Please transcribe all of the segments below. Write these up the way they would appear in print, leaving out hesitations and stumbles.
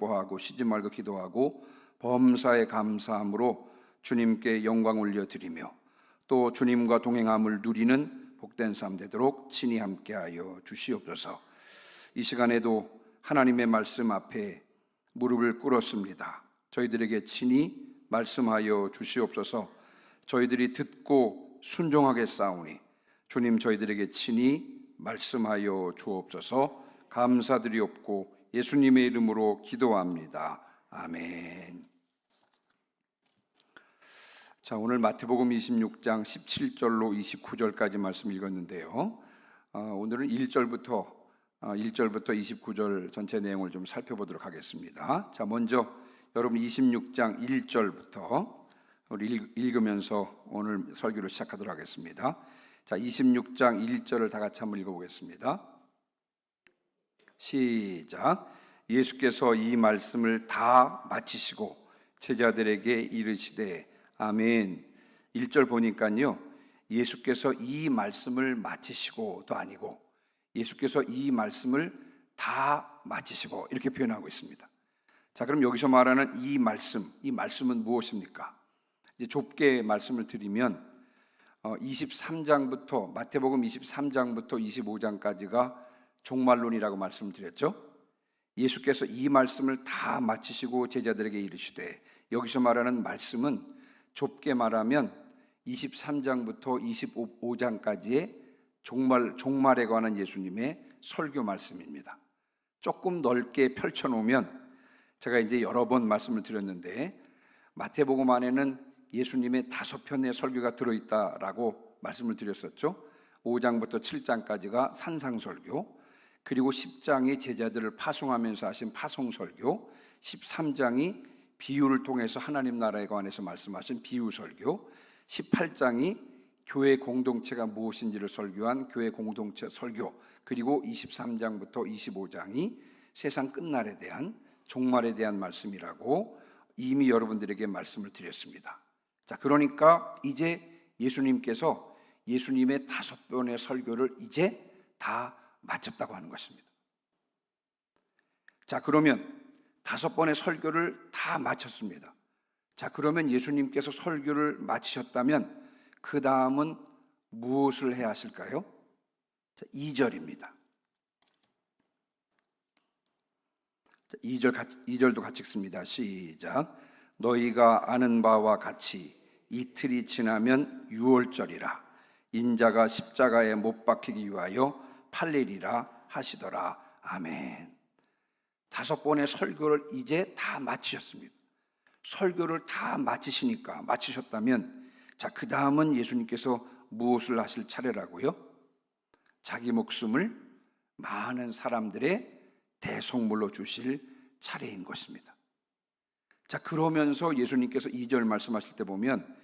기뻐하고 쉬지 말고 기도하고 범사에 감사함으로 주님께 영광 올려드리며 또 주님과 동행함을 누리는 복된 삶 되도록 친히 함께하여 주시옵소서. 이 시간에도 하나님의 말씀 앞에 무릎을 꿇었습니다. 저희들에게 친히 말씀하여 주시옵소서. 저희들이 듣고 순종하겠사오니 주님 저희들에게 친히 말씀하여 주옵소서. 감사드리옵고 예수님의 이름으로 기도합니다. 아멘. 자, 오늘 마태복음 26장 17절로 29절까지 말씀 읽었는데요. 오늘은 1절부터 29절 전체 내용을 좀 살펴보도록 하겠습니다. 자, 먼저 여러분 26장 1절부터 우리 읽으면서 오늘 설교를 시작하도록 하겠습니다. 자, 26장 1절을 다 같이 한번 읽어보겠습니다. 시작. 예수께서 이 말씀을 다 마치시고 제자들에게 이르시되 아멘. 1절 보니까요, 예수께서 이 말씀을 마치시고도 아니고 예수께서 이 말씀을 다 마치시고 이렇게 표현하고 있습니다. 자, 그럼 여기서 말하는 이 말씀은 무엇입니까? 이제 좁게 말씀을 드리면 23장부터 마태복음 23장부터 25장까지가 종말론이라고 말씀을 드렸죠. 예수께서 이 말씀을 다 마치시고 제자들에게 이르시되, 여기서 말하는 말씀은 좁게 말하면 23장부터 25장까지의 종말에 관한 예수님의 설교 말씀입니다. 조금 넓게 펼쳐놓으면, 제가 이제 여러 번 말씀을 드렸는데 마태복음 안에는 예수님의 5편의 설교가 들어있다라고 말씀을 드렸었죠. 5장부터 7장까지가 산상설교, 그리고 10장이 제자들을 파송하면서 하신 파송설교, 13장이 비유를 통해서 하나님 나라에 관해서 말씀하신 비유설교, 18장이 교회 공동체가 무엇인지를 설교한 교회 공동체 설교, 그리고 23장부터 25장이 세상 끝날에 대한, 종말에 대한 말씀이라고 이미 여러분들에게 말씀을 드렸습니다. 자, 그러니까 이제 예수님께서 예수님의 5번의 설교를 이제 다 마쳤다고 하는 것입니다. 자, 그러면 5번의 설교를 다 마쳤습니다. 자, 그러면 예수님께서 설교를 마치셨다면 그 다음은 무엇을 해야 하실까요? 자, 2절입니다. 2절도 같이 읽습니다. 시작. 너희가 아는 바와 같이 이틀이 지나면 유월절이라 인자가 십자가에 못 박히기 위하여 팔리리라 하시더라. 아멘. 5번의 설교를 이제 다 마치셨습니다. 설교를 다 마치셨다면, 자, 그 다음은 예수님께서 무엇을 하실 차례라고요? 자기 목숨을 많은 사람들의 대속물로 주실 차례인 것입니다. 자, 그러면서 예수님께서 2절 말씀하실 때 보면,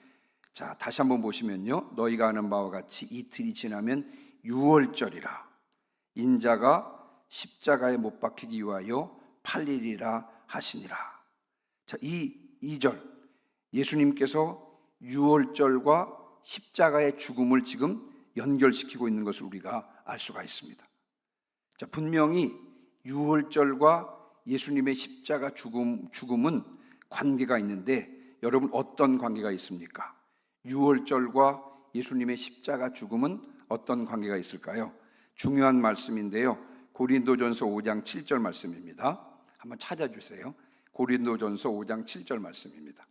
자, 다시 한번 보시면요, 너희가 아는 바와 같이 이틀이 지나면 유월절이라 인자가 십자가에 못 박히기 위하여 팔리리라 하시니라. 자, 이 2절 예수님께서 유월절과 십자가의 죽음을 지금 연결시키고 있는 것을 우리가 알 수가 있습니다. 자, 분명히 유월절과 예수님의 십자가 죽음은 관계가 있는데, 여러분 어떤 관계가 있습니까? 유월절과 예수님의 십자가 죽음은 어떤 관계가 있을까요? 중요한 말씀인데요. 고린도전서 5장 7절 말씀입니다. 한번 찾아주세요. 고린도전서 5장 7절 말씀입니다.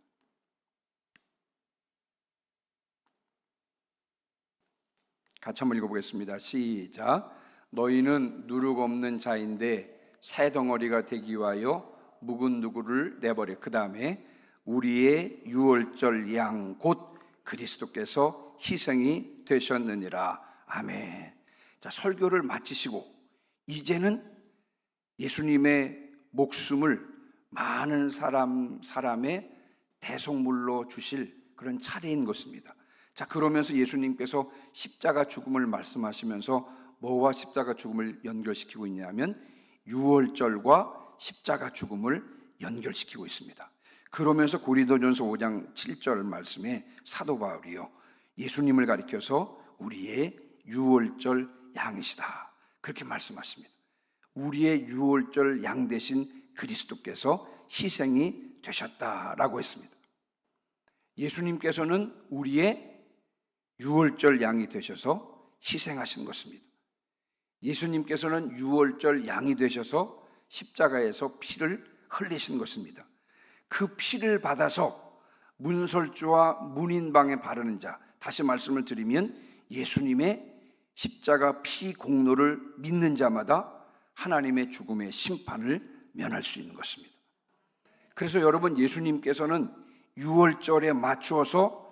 같이 한번 읽어보겠습니다. 시작. 너희는 누룩 없는 자인데 새 덩어리가 되기 위하여 묵은 누구를 내버려. 그 다음에 우리의 유월절 양 곧 그리스도께서 희생이 되셨느니라. 아멘. 자, 설교를 마치시고 이제는 예수님의 목숨을 많은 사람의 대속물로 주실 그런 차례인 것입니다. 자, 그러면서 예수님께서 십자가 죽음을 말씀하시면서 뭐와 십자가 죽음을 연결시키고 있냐면 유월절과 십자가 죽음을 연결시키고 있습니다. 그러면서 고린도전서 5장 7절 말씀에 사도 바울이요, 예수님을 가리켜서 우리의 유월절 양이시다 그렇게 말씀하십니다. 우리의 유월절 양 대신 그리스도께서 희생이 되셨다라고 했습니다. 예수님께서는 우리의 유월절 양이 되셔서 희생하신 것입니다. 예수님께서는 유월절 양이 되셔서 십자가에서 피를 흘리신 것입니다. 그 피를 받아서 문설주와 문인방에 바르는 자, 다시 말씀을 드리면 예수님의 십자가 피 공로를 믿는 자마다 하나님의 죽음의 심판을 면할 수 있는 것입니다. 그래서 여러분, 예수님께서는 유월절에 맞추어서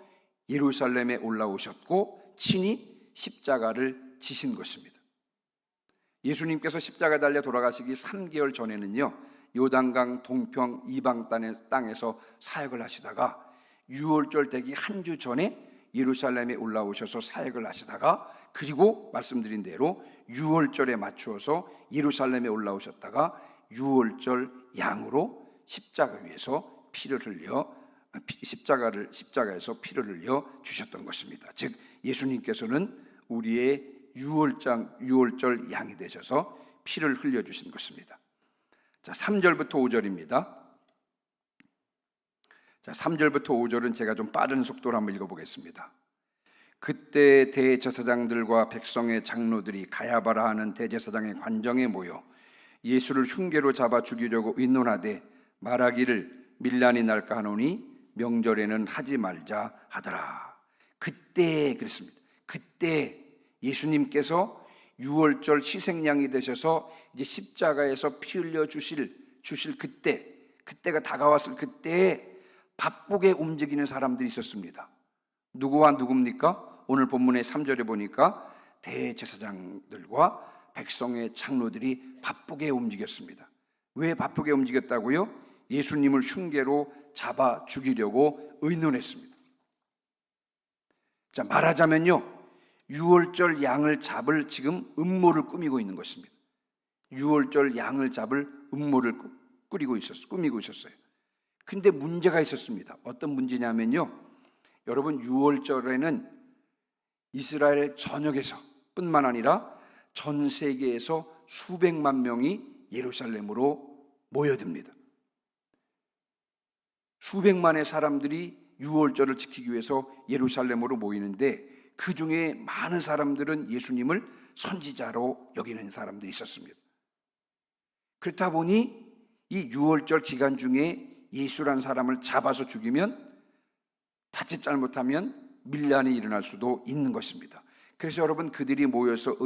예루살렘에 올라오셨고 친히 십자가를 지신 것입니다. 예수님께서 십자가 달려 돌아가시기 3개월 전에는요, 요단강 동평 이방 땅에서 사역을 하시다가 유월절 되기 한 주 전에 예루살렘에 올라오셔서 사역을 하시다가, 그리고 말씀드린 대로 유월절에 맞추어서 예루살렘에 올라오셨다가 유월절 양으로 십자가 위에서 피를 흘려 십자가에서 피를 흘려 주셨던 것입니다. 즉 예수님께서는 우리의 유월절 양이 되셔서 피를 흘려 주신 것입니다. 자, 3절부터 5절입니다. 자, 3절부터 5절은 제가 좀 빠른 속도로 한번 읽어보겠습니다. 그때 대제사장들과 백성의 장로들이 가야바라 하는 대제사장의 관정에 모여 예수를 흉계로 잡아 죽이려고 의논하되 말하기를 밀란이 날까 하노니 명절에는 하지 말자 하더라. 그때 그랬습니다. 그때 예수님께서 유월절 희생양이 되셔서 이제 십자가에서 피 흘려 주실 그때가 다가왔을 그때에 바쁘게 움직이는 사람들이 있었습니다. 누구와 누굽니까? 오늘 본문의 3절에 보니까 대제사장들과 백성의 장로들이 바쁘게 움직였습니다. 왜 바쁘게 움직였다고요? 예수님을 흉계로 잡아 죽이려고 의논했습니다. 자, 말하자면요, 유월절 양을 잡을 지금 음모를 꾸미고 있는 것입니다. 유월절 양을 잡을 음모를 꾸미고 있었어요. 근데 문제가 있었습니다. 어떤 문제냐면요, 여러분, 유월절에는 이스라엘 전역에서 뿐만 아니라 전 세계에서 수백만 명이 예루살렘으로 모여듭니다. 수백만의 사람들이 유월절을 지키기 위해서 예루살렘으로 모이는데, 그 중에 많은 사람들은 예수님을 선지자로 여기는 사람들이 있었습니다. 그렇다 보니 이 유월절 기간 중에 예수란 사람을 잡아서 죽이면 자칫 잘못하면 밀란이 일어날 수도 있는 것입니다. 그래서 여러분, 그들이 모여서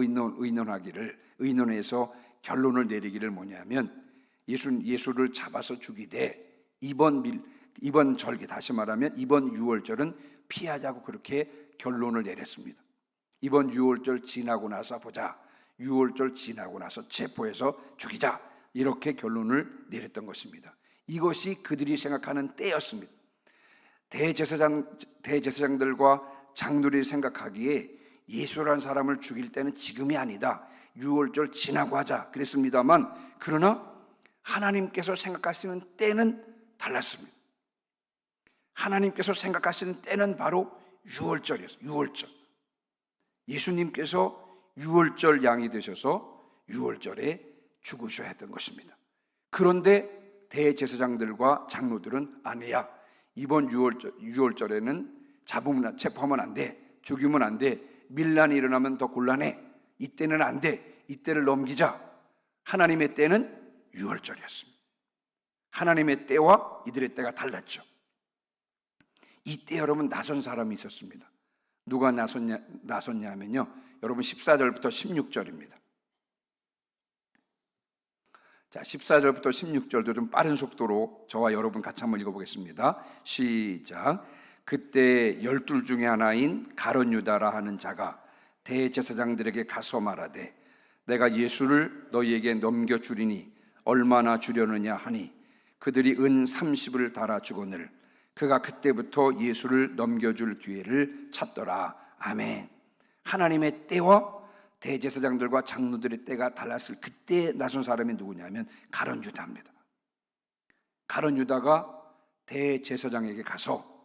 의논해서 결론을 내리기를 뭐냐면, 예수를 잡아서 죽이되 이번 절기, 다시 말하면 이번 유월절은 피하자고 그렇게 결론을 내렸습니다. 이번 유월절 지나고 나서 보자. 유월절 지나고 나서 체포해서 죽이자. 이렇게 결론을 내렸던 것입니다. 이것이 그들이 생각하는 때였습니다. 대제사장들과 장로들이 생각하기에 예수라는 사람을 죽일 때는 지금이 아니다. 유월절 지나고 하자 그랬습니다만, 그러나 하나님께서 생각하시는 때는 달랐습니다. 하나님께서 생각하시는 때는 바로 유월절이었어요. 유월절. 예수님께서 유월절 양이 되셔서 유월절에 죽으셔야 했던 것입니다. 그런데 대제사장들과 장로들은 아니야. 이번 유월절에는 체포하면 안 돼. 죽이면 안 돼. 밀란이 일어나면 더 곤란해. 이때는 안 돼. 이때를 넘기자. 하나님의 때는 유월절이었습니다. 하나님의 때와 이들의 때가 달랐죠. 이때 여러분, 나선 사람이 있었습니다. 누가 나섰냐 하면요, 여러분 14절부터 16절입니다. 자, 14절부터 16절도 좀 빠른 속도로 저와 여러분 같이 한번 읽어보겠습니다. 시작. 그때 12 중에 하나인 가룟 유다라 하는 자가 대제사장들에게 가서 말하되 내가 예수를 너희에게 넘겨주리니 얼마나 주려느냐 하니 그들이 은 30을 달아 주거늘 그가 그때부터 예수를 넘겨줄 기회를 찾더라. 아멘. 하나님의 때와 대제사장들과 장로들의 때가 달랐을 그때 나선 사람이 누구냐면 가룟 유다입니다. 가룟 유다가 대제사장에게 가서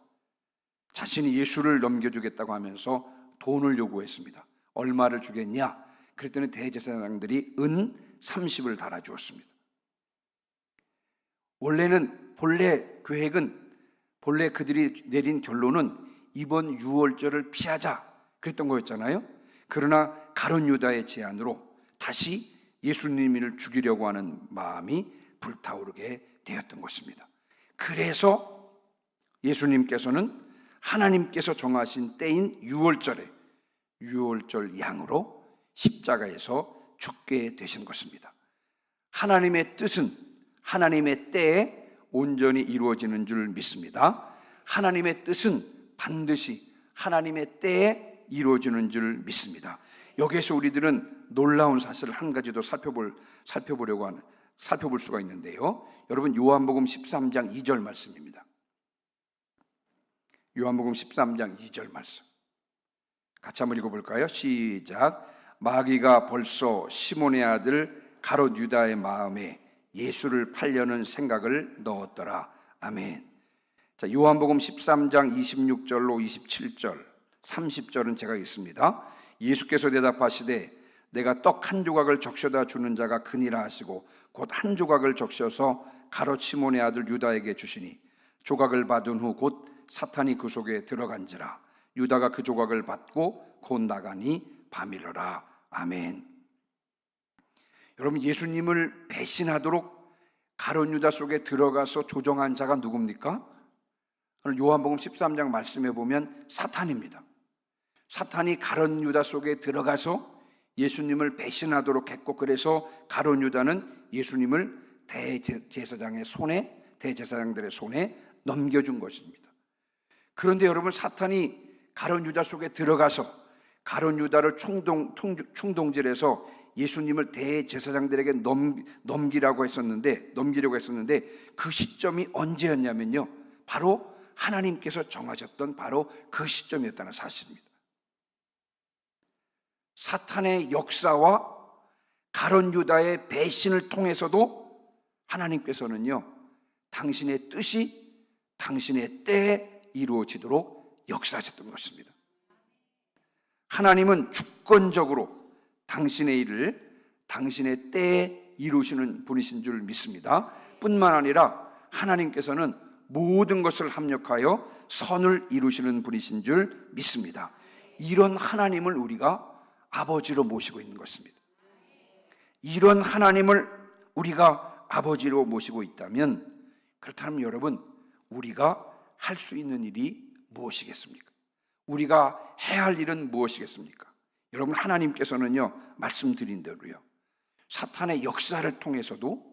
자신이 예수를 넘겨주겠다고 하면서 돈을 요구했습니다. 얼마를 주겠냐? 그랬더니 대제사장들이 은 30을 달아주었습니다. 원래는 본래 계획은, 본래 그들이 내린 결론은 이번 유월절을 피하자 그랬던 거였잖아요. 그러나 가룟 유다의 제안으로 다시 예수님을 죽이려고 하는 마음이 불타오르게 되었던 것입니다. 그래서 예수님께서는 하나님께서 정하신 때인 유월절에 유월절 양으로 십자가에서 죽게 되신 것입니다. 하나님의 뜻은 하나님의 때에 온전히 이루어지는 줄 믿습니다. 하나님의 뜻은 반드시 하나님의 때에 이루어지는 줄 믿습니다. 여기에서 우리들은 놀라운 사실을 한 가지 더 살펴볼 수가 있는데요. 여러분, 요한복음 13장 2절 말씀입니다. 요한복음 13장 2절 말씀 같이 한번 읽어볼까요? 시작. 마귀가 벌써 시몬의 아들 가롯 유다의 마음에 예수를 팔려는 생각을 넣었더라. 아멘. 자, 요한복음 13장 26절로 27절, 30절은 제가 읽습니다. 예수께서 대답하시되 내가 떡 한 조각을 적셔다 주는 자가 크니라 하시고 곧 한 조각을 적셔서 가롯 시몬의 아들 유다에게 주시니 조각을 받은 후 곧 사탄이 그 속에 들어간지라. 유다가 그 조각을 받고 곧 나가니 밤이러라. 아멘. 여러분, 예수님을 배신하도록 가룟 유다 속에 들어가서 조종한 자가 누굽니까? 오늘 요한복음 13장 말씀해 보면 사탄입니다. 사탄이 가룟 유다 속에 들어가서 예수님을 배신하도록 했고, 그래서 가룟 유다는 예수님을 대제사장의 손에, 대제사장들의 손에 넘겨준 것입니다. 그런데 여러분, 사탄이 가룟 유다 속에 들어가서 가룟 유다를 충동질해서 예수님을 대제사장들에게 넘기려고 했었는데 그 시점이 언제였냐면요, 바로 하나님께서 정하셨던 바로 그 시점이었다는 사실입니다. 사탄의 역사와 가룟 유다의 배신을 통해서도 하나님께서는요, 당신의 뜻이 당신의 때에 이루어지도록 역사하셨던 것입니다. 하나님은 주권적으로 당신의 일을 당신의 때에 이루시는 분이신 줄 믿습니다. 뿐만 아니라 하나님께서는 모든 것을 합력하여 선을 이루시는 분이신 줄 믿습니다. 이런 하나님을 우리가 아버지로 모시고 있는 것입니다. 이런 하나님을 우리가 아버지로 모시고 있다면, 그렇다면 여러분, 우리가 할 수 있는 일이 무엇이겠습니까? 우리가 해야 할 일은 무엇이겠습니까? 여러분, 하나님께서는요, 말씀드린 대로요, 사탄의 역사를 통해서도,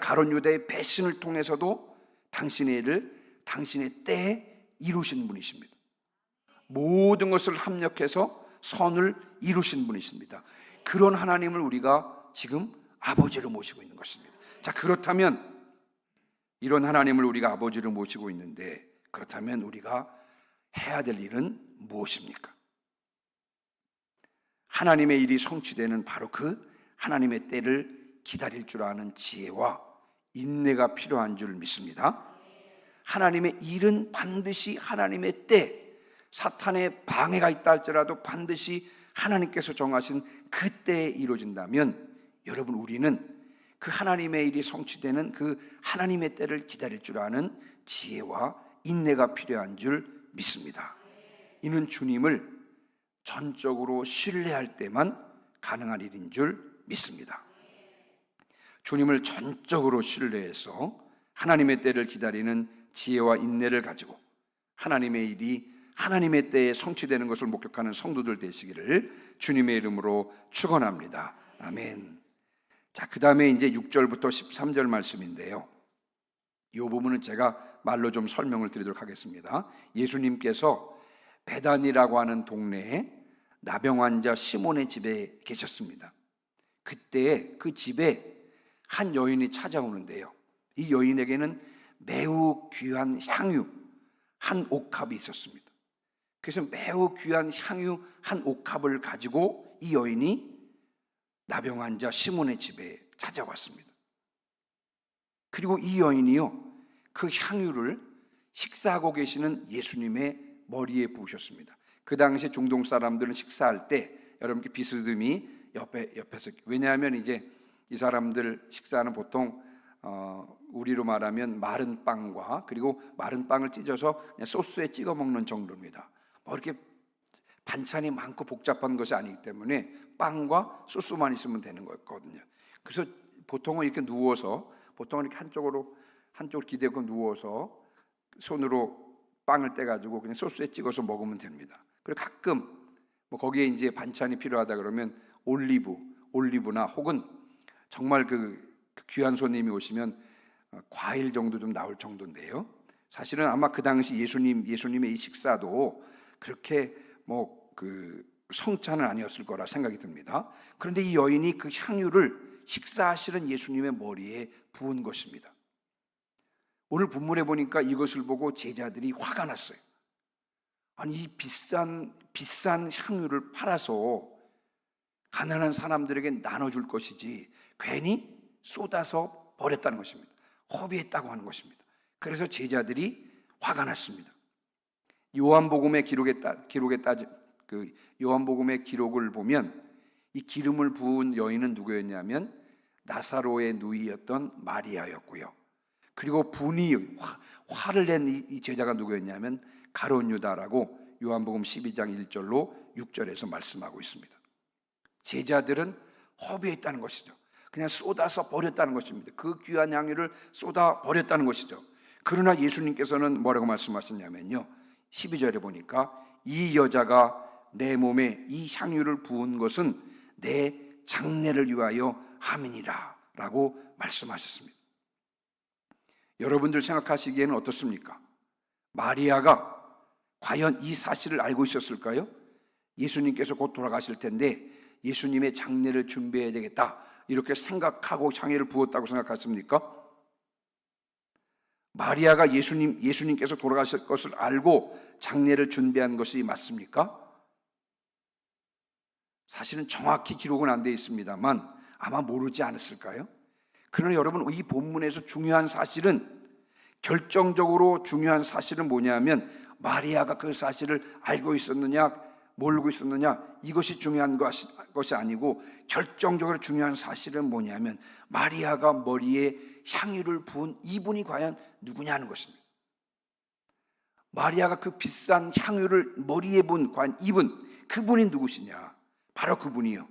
가룟 유다의 배신을 통해서도 당신의 일을 당신의 때에 이루신 분이십니다. 모든 것을 합력해서 선을 이루신 분이십니다. 그런 하나님을 우리가 지금 아버지로 모시고 있는 것입니다. 자, 그렇다면 이런 하나님을 우리가 아버지로 모시고 있는데, 그렇다면 우리가 해야 될 일은 무엇입니까? 하나님의 일이 성취되는 바로 그 하나님의 때를 기다릴 줄 아는 지혜와 인내가 필요한 줄 믿습니다. 하나님의 일은 반드시 하나님의 때, 사탄의 방해가 있다 할지라도 반드시 하나님께서 정하신 그 때에 이루어진다면, 여러분, 우리는 그 하나님의 일이 성취되는 그 하나님의 때를 기다릴 줄 아는 지혜와 인내가 필요한 줄 믿습니다. 이는 주님을 전적으로 신뢰할 때만 가능한 일인 줄 믿습니다. 주님을 전적으로 신뢰해서 하나님의 때를 기다리는 지혜와 인내를 가지고 하나님의 일이 하나님의 때에 성취되는 것을 목격하는 성도들 되시기를 주님의 이름으로 축원합니다. 아멘. 자, 그 다음에 이제 6절부터 13절 말씀인데요, 이 부분은 제가 말로 좀 설명을 드리도록 하겠습니다. 예수님께서 베단이라고 하는 동네에 나병 환자 시몬의 집에 계셨습니다. 그때 그 집에 한 여인이 찾아오는데요, 이 여인에게는 매우 귀한 향유 한 옥합이 있었습니다. 그래서 매우 귀한 향유 한 옥합을 가지고 이 여인이 나병 환자 시몬의 집에 찾아왔습니다. 그리고 이 여인이요, 그 향유를 식사하고 계시는 예수님의 머리에 부으셨습니다. 그 당시 중동 사람들은 식사할 때 여러분께 비스듬히 옆에서, 왜냐하면 이제 이 사람들 식사는 보통 우리로 말하면 마른 빵과 그리고 마른 빵을 찢어서 그냥 소스에 찍어 먹는 정도입니다. 뭐 이렇게 반찬이 많고 복잡한 것이 아니기 때문에 빵과 소스만 있으면 되는 거였거든요. 그래서 보통은 이렇게 누워서 보통은 이렇게 한쪽으로 기대고 누워서 손으로 빵을 떼가지고 그냥 소스에 찍어서 먹으면 됩니다. 그리고 가끔 뭐 거기에 이제 반찬이 필요하다 그러면 올리브나 혹은 정말 그 귀한 손님이 오시면 과일 정도 좀 나올 정도인데요. 사실은 아마 그 당시 예수님의 이 식사도 그렇게 뭐 그 성찬은 아니었을 거라 생각이 듭니다. 그런데 이 여인이 그 향유를 식사하시는 예수님의 머리에 부은 것입니다. 오늘 본문에 보니까 이것을 보고 제자들이 화가 났어요. 아니 이 비싼 향유를 팔아서 가난한 사람들에게 나눠줄 것이지 괜히 쏟아서 버렸다는 것입니다. 허비했다고 하는 것입니다. 그래서 제자들이 화가 났습니다. 요한복음의 요한복음의 기록을 보면 이 기름을 부은 여인은 누구였냐면 나사로의 누이였던 마리아였고요. 그리고 화를 낸 이 제자가 누구였냐면 가룟 유다라고 요한복음 12장 1절로 6절에서 말씀하고 있습니다. 제자들은 허비했다는 것이죠. 그냥 쏟아서 버렸다는 것입니다. 그 귀한 향유를 쏟아 버렸다는 것이죠. 그러나 예수님께서는 뭐라고 말씀하셨냐면요, 12절에 보니까 이 여자가 내 몸에 이 향유를 부은 것은 내 장례를 위하여 함이니라 라고 말씀하셨습니다. 여러분들 생각하시기에는 어떻습니까? 마리아가 과연 이 사실을 알고 있었을까요? 예수님께서 곧 돌아가실 텐데 예수님의 장례를 준비해야 되겠다 이렇게 생각하고 향유를 부었다고 생각하십니까? 마리아가 예수님께서 돌아가실 것을 알고 장례를 준비한 것이 맞습니까? 사실은 정확히 기록은 안 되어 있습니다만 아마 모르지 않았을까요? 그러나 여러분 이 본문에서 결정적으로 중요한 사실은 뭐냐면 마리아가 그 사실을 알고 있었느냐 모르고 있었느냐 이것이 중요한 것이 아니고 결정적으로 중요한 사실은 뭐냐면 마리아가 머리에 향유를 부은 이분이 과연 누구냐는 것입니다. 마리아가 그 비싼 향유를 머리에 부은 과연 그분이 누구시냐? 바로 그분이요.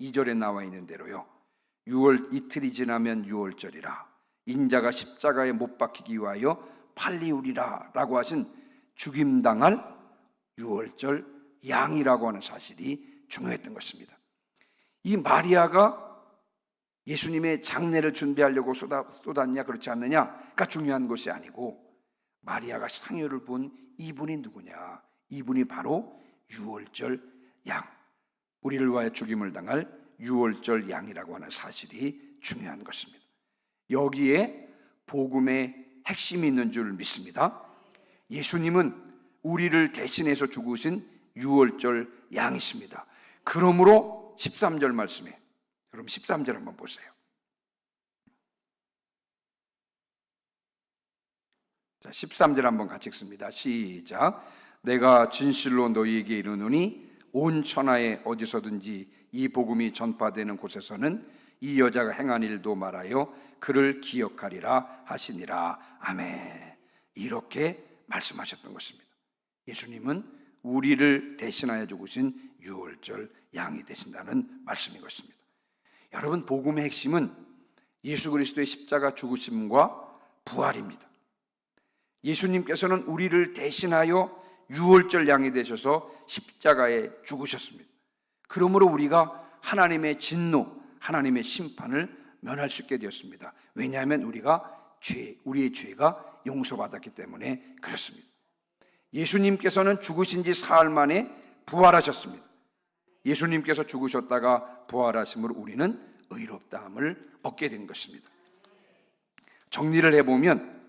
2절에 나와 있는 대로요. 6월 이틀이 지나면 6월절이라 인자가 십자가에 못 박히기 위하여 팔리우리라 라고 하신 죽임당할 6월절 양이라고 하는 사실이 중요했던 것입니다. 이 마리아가 예수님의 장례를 준비하려고 쏟았냐 그렇지 않느냐가 중요한 것이 아니고 마리아가 향유를 부은 이분이 누구냐? 이분이 바로 6월절 양, 우리를 위하여 죽임을 당할 6월절 양이라고 하는 사실이 중요한 것입니다. 여기에 복음의 핵심이 있는 줄 믿습니다. 예수님은 우리를 대신해서 죽으신 6월절 양이십니다. 그러므로 13절 말씀에 여러분 13절 한번 보세요. 자, 13절 한번 같이 읽습니다. 시작. 내가 진실로 너희에게 이르노니 온 천하에 어디서든지 이 복음이 전파되는 곳에서는 이 여자가 행한 일도 말하여 그를 기억하리라 하시니라. 아멘. 이렇게 말씀하셨던 것입니다. 예수님은 우리를 대신하여 죽으신 6월절 양이 되신다는 말씀인 것입니다. 여러분 복음의 핵심은 예수 그리스도의 십자가 죽으심과 부활입니다. 예수님께서는 우리를 대신하여 6월절 양이 되셔서 십자가에 죽으셨습니다. 그러므로 우리가 하나님의 진노, 하나님의 심판을 면할 수 있게 되었습니다. 왜냐하면 우리의 죄가 용서받았기 때문에 그렇습니다. 예수님께서는 죽으신 지 사흘 만에 부활하셨습니다. 예수님께서 죽으셨다가 부활하심으로 우리는 의롭다함을 얻게 된 것입니다. 정리를 해보면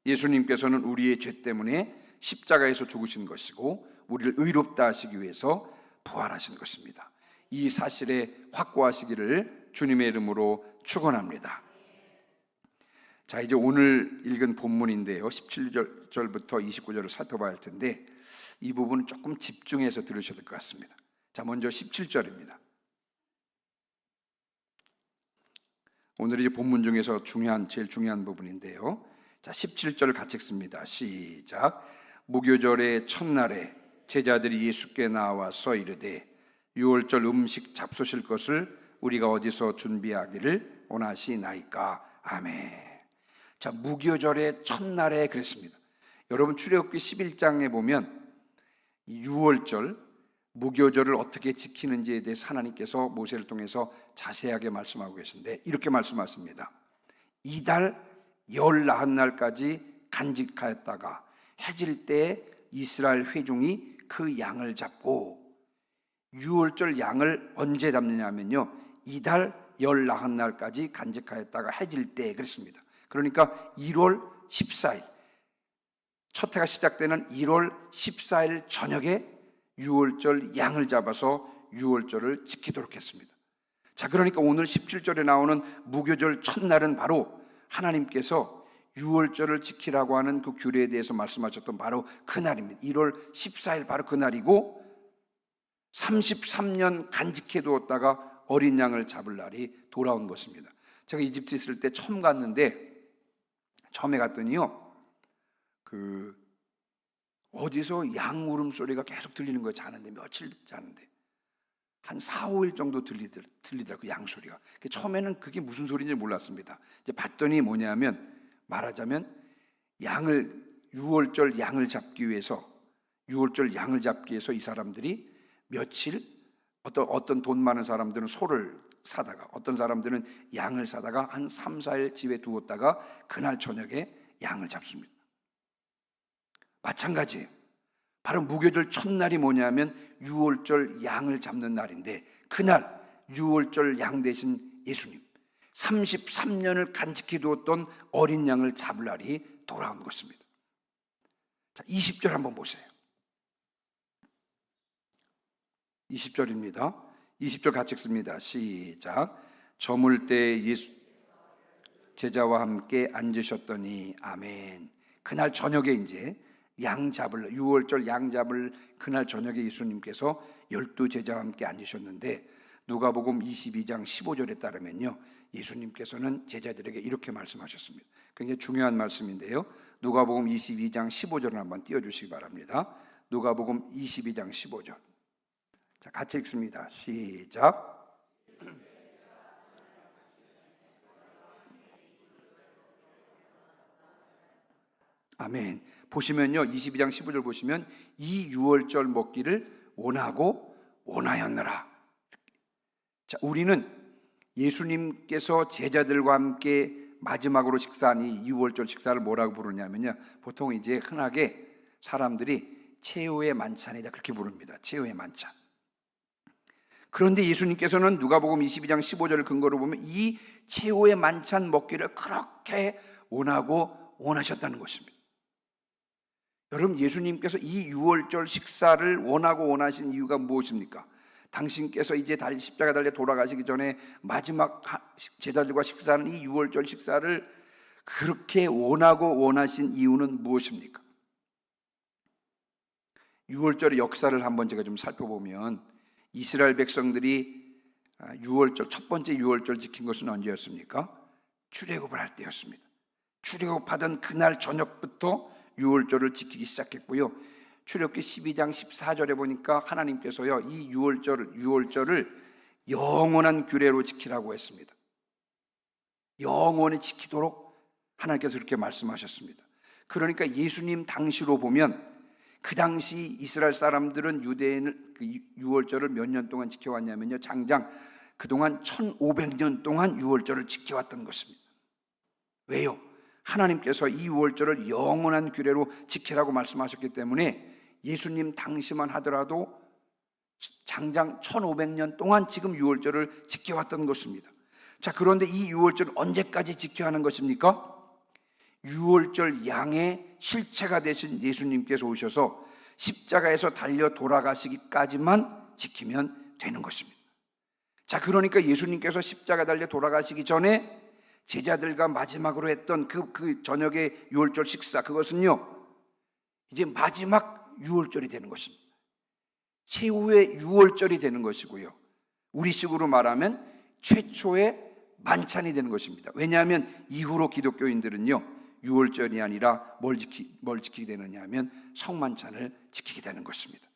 예수님께서는 우리의 죄 때문에 십자가에서 죽으신 것이고 우리를 의롭다 하시기 위해서 부활하신 것입니다. 이 사실에 확고하시기를 주님의 이름으로 축원합니다. 자, 이제 오늘 읽은 본문인데요. 17절부터 29절을 살펴봐야 할 텐데 이 부분은 조금 집중해서 들으셔야 될 것 같습니다. 자, 먼저 17절입니다. 오늘 이제 본문 중에서 제일 중요한 부분인데요. 자, 17절 같이 읽습니다. 시작. 무교절의 첫날에 제자들이 예수께 나와서 이르되 유월절 음식 잡수실 것을 우리가 어디서 준비하기를 원하시나이까. 아멘. 자, 무교절의 첫날에 그랬습니다. 여러분 출애굽기 11장에 보면 이 유월절 무교절을 어떻게 지키는지에 대해서 하나님께서 모세를 통해서 자세하게 말씀하고 계신데 이렇게 말씀하십니다. 이달 14날까지 간직하였다가 해질 때 이스라엘 회중이 그 양을 잡고, 유월절 양을 언제 잡느냐면요, 이달 14날까지 간직하였다가 해질 때 그랬습니다. 그러니까 1월 14일, 첫 해가 시작되는 1월 14일 저녁에 유월절 양을 잡아서 유월절을 지키도록 했습니다. 자, 그러니까 오늘 17절에 나오는 무교절 첫날은 바로 하나님께서 유월절을 지키라고 하는 그 규례에 대해서 말씀하셨던 바로 그 날입니다. 1월 14일 바로 그 날이고 33년 간직해 두었다가 어린 양을 잡을 날이 돌아온 것입니다. 제가 이집트 있을 때 처음 갔는데, 처음에 갔더니요, 어디서 양 울음소리가 계속 들리는 거예요. 자는데, 며칠 자는데 한 4, 5일 정도 들리더라고요, 양 소리가. 처음에는 그게 무슨 소리인지 몰랐습니다. 이제 봤더니 뭐냐면, 말하자면 유월절 양을 잡기 위해서 이 사람들이 며칠, 어떤 돈 많은 사람들은 소를 사다가, 어떤 사람들은 양을 사다가 한 3, 4일 집에 두었다가 그날 저녁에 양을 잡습니다. 마찬가지예요. 바로 무교절 첫날이 뭐냐면 유월절 양을 잡는 날인데, 그날 유월절 양 대신 예수님 33년을 간직해 두었던 어린 양을 잡을 날이 돌아온 것입니다. 자, 20절 한번 보세요. 20절입니다. 20절 같이 읽습니다. 시작. 저물 때 예수 제자와 함께 앉으셨더니, 아멘. 그날 저녁에 이제 유월절 양 잡을 그날 저녁에 예수님께서 12제자와 함께 앉으셨는데, 누가복음 22장 15절에 따르면요, 예수님께서는 제자들에게 이렇게 말씀하셨습니다. 굉장히 중요한 말씀인데요, 누가복음 22장 15절을 한번 띄워주시기 바랍니다. 누가복음 22장 15절. 자, 같이 읽습니다. 시작. 아멘. 보시면요, 22장 15절 보시면 이 유월절 먹기를 원하였느라. 자, 우리는 예수님께서 제자들과 함께 마지막으로 식사한 이 유월절 식사를 뭐라고 부르냐면요, 보통 이제 흔하게 사람들이 최후의 만찬이다 그렇게 부릅니다. 최후의 만찬. 그런데 예수님께서는 누가복음 22장 15절을 근거로 보면 이 최후의 만찬 먹기를 그렇게 원하셨다는 것입니다. 여러분, 예수님께서 이 유월절 식사를 원하신 이유가 무엇입니까? 당신께서 이제 십자가 달려 돌아가시기 전에 마지막 제자들과 식사하는 이 유월절 식사를 그렇게 원하신 이유는 무엇입니까? 유월절의 역사를 한번 제가 좀 살펴보면, 이스라엘 백성들이 첫 번째 유월절 지킨 것은 언제였습니까? 출애굽을 할 때였습니다. 출애굽하던 그날 저녁부터 유월절을 지키기 시작했고요. 출애굽기 12장 14절에 보니까 하나님께서요, 이 유월절을 영원한 규례로 지키라고 했습니다. 영원히 지키도록 하나님께서 그렇게 말씀하셨습니다. 그러니까 예수님 당시로 보면, 그 당시 이스라엘 사람들은 유대인을 유월절을 몇 년 동안 지켜왔냐면요, 장장 그동안 1500년 동안 유월절을 지켜왔던 것입니다. 왜요? 하나님께서 이 유월절을 영원한 규례로 지키라고 말씀하셨기 때문에 예수님 당시만 하더라도 장장 1500년 동안 지금 유월절을 지켜왔던 것입니다. 자, 그런데 이 유월절을 언제까지 지켜야 하는 것입니까? 유월절 양의 실체가 되신 예수님께서 오셔서 십자가에서 달려 돌아가시기까지만 지키면 되는 것입니다. 자, 그러니까 예수님께서 십자가 달려 돌아가시기 전에 제자들과 마지막으로 했던 그 저녁의 유월절 식사, 그것은요, 이제 마지막 유월절이 되는 것입니다. 최후의 유월절이 되는 것이고요, 우리식으로 말하면 최초의 만찬이 되는 것입니다. 왜냐하면 이후로 기독교인들은요, 유월절이 아니라 뭘 지키게 되느냐 하면 성만찬을 지키게 되는 것입니다.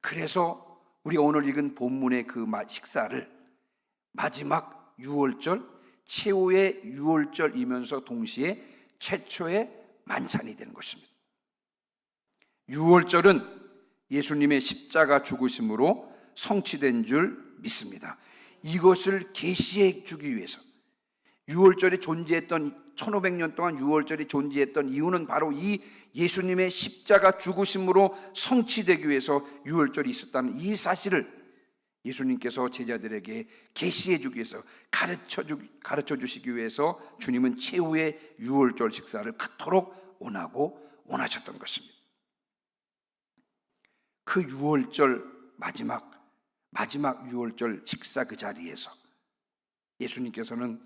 그래서 우리가 오늘 읽은 본문의 그 식사를 마지막 유월절, 최후의 유월절이면서 동시에 최초의 만찬이 되는 것입니다. 유월절은 예수님의 십자가 죽으심으로 성취된 줄 믿습니다. 이것을 계시해 주기 위해서, 유월절이 존재했던 1500년 동안 유월절이 존재했던 이유는 바로 이 예수님의 십자가 죽으심으로 성취되기 위해서 유월절이 있었다는 이 사실을 예수님께서 제자들에게 계시해 주기 위해서, 가르쳐 주시기 위해서 주님은 최후의 유월절 식사를 그토록 원하셨던 것입니다. 그 유월절 마지막 유월절 식사 그 자리에서 예수님께서는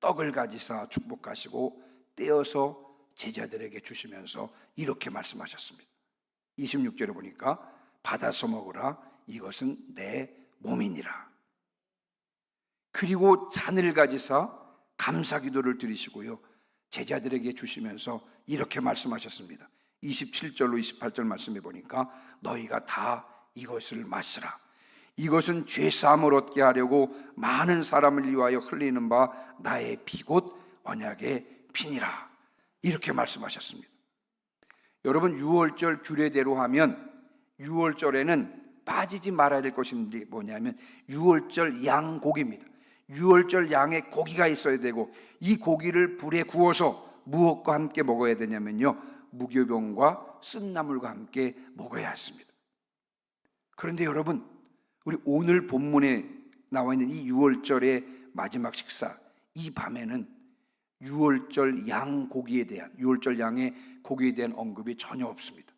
떡을 가지사 축복하시고 떼어서 제자들에게 주시면서 이렇게 말씀하셨습니다. 26절에 보니까 받아서 먹으라, 이것은 내 몸이니라. 그리고 잔을 가지사 감사기도를 드리시고요, 제자들에게 주시면서 이렇게 말씀하셨습니다. 27절로 28절 말씀해 보니까 너희가 다 이것을 마시라. 이것은 죄사함을 얻게 하려고 많은 사람을 위하여 흘리는 바 나의 피 곧 언약의 피니라. 이렇게 말씀하셨습니다. 여러분, 유월절 규례대로 하면 유월절에는 빠지지 말아야 될 것이 뭐냐면 유월절 양고기입니다. 유월절 양의 고기가 있어야 되고, 이 고기를 불에 구워서 무엇과 함께 먹어야 되냐면요, 무교병과 쓴나물과 함께 먹어야 했습니다. 그런데 여러분, 우리 오늘 본문에 나와 있는 이 유월절의 마지막 식사, 이 밤에는 유월절 양의 고기에 대한 언급이 전혀 없습니다.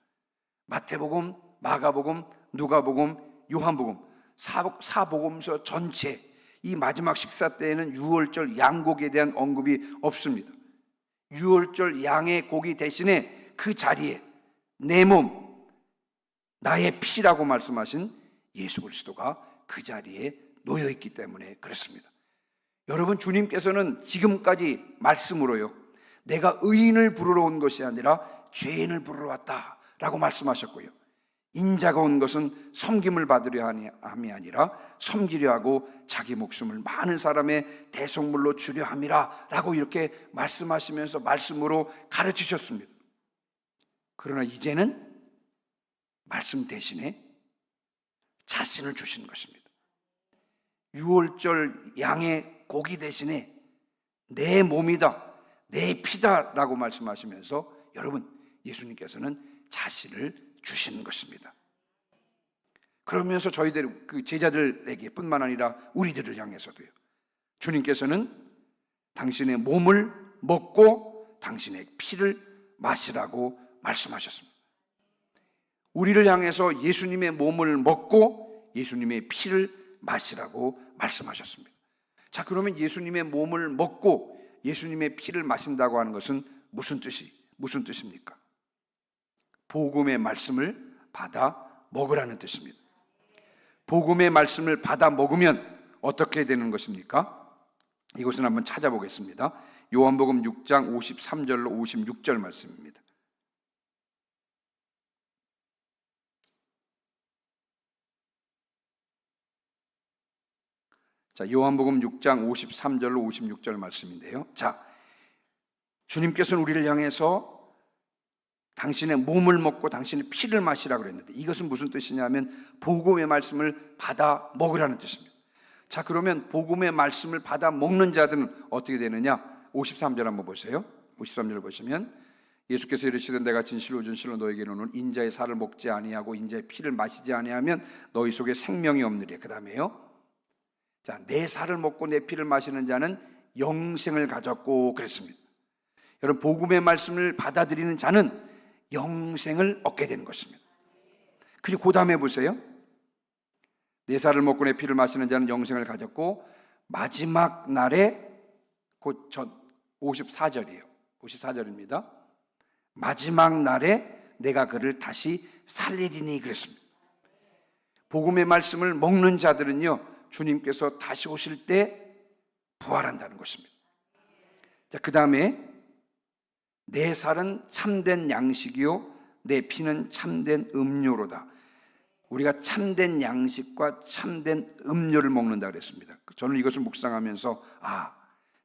마태복음, 마가복음, 누가복음, 요한복음, 사복음서 전체 이 마지막 식사 때에는 유월절 양고기에 대한 언급이 없습니다. 유월절 양의 고기 대신에 그 자리에 내 몸, 나의 피라고 말씀하신 예수 그리스도가 그 자리에 놓여 있기 때문에 그렇습니다. 여러분, 주님께서는 지금까지 말씀으로요, 내가 의인을 부르러 온 것이 아니라 죄인을 부르러 왔다라고 말씀하셨고요, 인자가 온 것은 섬김을 받으려 함이 아니라 섬기려 하고 자기 목숨을 많은 사람의 대속물로 주려 함이라 라고 이렇게 말씀하시면서 말씀으로 가르치셨습니다. 그러나 이제는 말씀 대신에 자신을 주시는 것입니다. 유월절 양의 고기 대신에 내 몸이다, 내 피다라고 말씀하시면서 여러분, 예수님께서는 자신을 주시는 것입니다. 그러면서 저희들 그 제자들에게 뿐만 아니라 우리들을 향해서도요, 주님께서는 당신의 몸을 먹고 당신의 피를 마시라고 말씀하셨습니다. 우리를 향해서 예수님의 몸을 먹고 예수님의 피를 마시라고 말씀하셨습니다. 자, 그러면 예수님의 몸을 먹고 예수님의 피를 마신다고 하는 것은 무슨 뜻입니까? 복음의 말씀을 받아 먹으라는 뜻입니다. 복음의 말씀을 받아 먹으면 어떻게 되는 것입니까? 이것은 한번 찾아보겠습니다. 요한복음 6장 53절로 56절 말씀입니다. 자, 요한복음 6장 53절로 56절 말씀인데요. 자, 주님께서는 우리를 향해서 당신의 몸을 먹고 당신의 피를 마시라고 그랬는데, 이것은 무슨 뜻이냐면 복음의 말씀을 받아 먹으라는 뜻입니다. 자, 그러면 복음의 말씀을 받아 먹는 자들은 어떻게 되느냐? 53절 한번 보세요. 53절 보시면 예수께서 이르시되 내가 진실로 너에게 이르노니 인자의 살을 먹지 아니하고 인자의 피를 마시지 아니하면 너희 속에 생명이 없느니라. 그 다음에요, 자, 내 살을 먹고 내 피를 마시는 자는 영생을 가졌고 그랬습니다. 여러분, 복음의 말씀을 받아들이는 자는 영생을 얻게 되는 것입니다. 그리고 그 다음에 보세요. 내 살을 먹고 내 피를 마시는 자는 영생을 가졌고 마지막 날에, 곧 54절이에요. 54절입니다. 마지막 날에 내가 그를 다시 살리리니 그랬습니다. 복음의 말씀을 먹는 자들은요, 주님께서 다시 오실 때 부활한다는 것입니다. 자, 그 다음에 내 살은 참된 양식이요 내 피는 참된 음료로다. 우리가 참된 양식과 참된 음료를 먹는다 그랬습니다. 저는 이것을 묵상하면서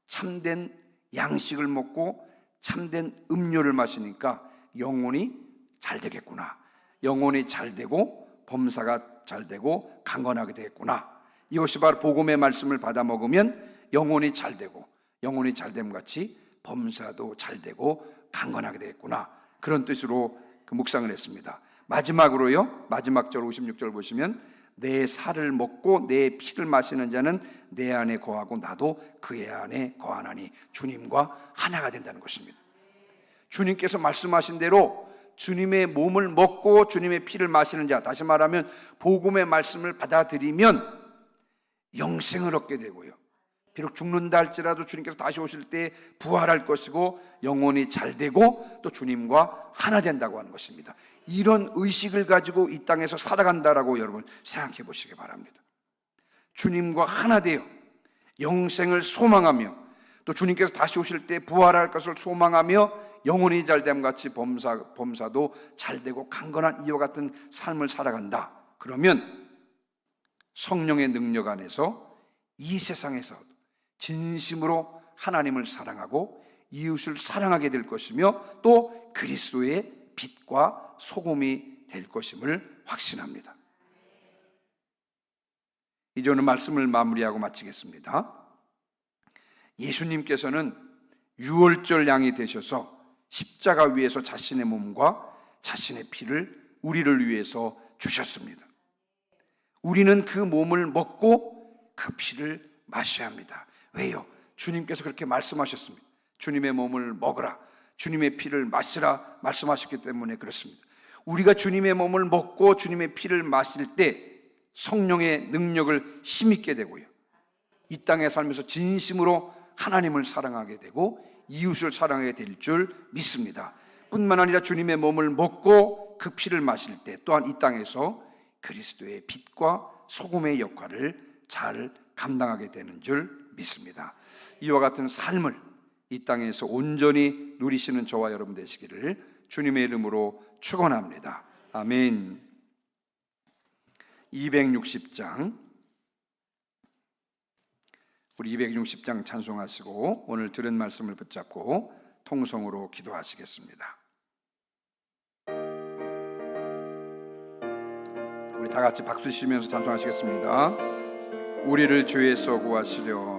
참된 양식을 먹고 참된 음료를 마시니까 영혼이 잘 되겠구나. 영혼이 잘 되고 범사가 잘 되고 강건하게 되겠구나. 이것이 바로 복음의 말씀을 받아 먹으면 영혼이 잘 되고 영혼이 잘 됨 같이 범사도 잘 되고 강건하게 되겠구나. 그런 뜻으로 그 묵상을 했습니다. 마지막으로요, 마지막 절 56절 보시면 내 살을 먹고 내 피를 마시는 자는 내 안에 거하고 나도 그의 안에 거하나니 주님과 하나가 된다는 것입니다. 주님께서 말씀하신 대로 주님의 몸을 먹고 주님의 피를 마시는 자, 다시 말하면 복음의 말씀을 받아들이면 영생을 얻게 되고요, 비록 죽는다 할지라도 주님께서 다시 오실 때 부활할 것이고 영혼이 잘 되고 또 주님과 하나 된다고 하는 것입니다. 이런 의식을 가지고 이 땅에서 살아간다라고 여러분 생각해 보시기 바랍니다. 주님과 하나 되어 영생을 소망하며 또 주님께서 다시 오실 때 부활할 것을 소망하며 영혼이 잘됨 같이 범사도 잘 되고 강건한 이와 같은 삶을 살아간다. 그러면 성령의 능력 안에서 이 세상에서 진심으로 하나님을 사랑하고 이웃을 사랑하게 될 것이며 또 그리스도의 빛과 소금이 될 것임을 확신합니다. 이제 오늘 말씀을 마무리하고 마치겠습니다. 예수님께서는 유월절 양이 되셔서 십자가 위에서 자신의 몸과 자신의 피를 우리를 위해서 주셨습니다. 우리는 그 몸을 먹고 그 피를 마셔야 합니다. 왜요? 주님께서 그렇게 말씀하셨습니다. 주님의 몸을 먹으라, 주님의 피를 마시라 말씀하셨기 때문에 그렇습니다. 우리가 주님의 몸을 먹고 주님의 피를 마실 때 성령의 능력을 힘입게 되고요, 이 땅에 살면서 진심으로 하나님을 사랑하게 되고 이웃을 사랑하게 될 줄 믿습니다. 뿐만 아니라 주님의 몸을 먹고 그 피를 마실 때 또한 이 땅에서 그리스도의 빛과 소금의 역할을 잘 감당하게 되는 줄 믿습니다. 이와 같은 삶을 이 땅에서 온전히 누리시는 저와 여러분 되시기를 주님의 이름으로 축원합니다. 아멘. 260장, 우리 260장 찬송하시고 오늘 들은 말씀을 붙잡고 통성으로 기도하시겠습니다. 우리 다 같이 박수 치면서 찬송하시겠습니다. 우리를 죄에서 구하시려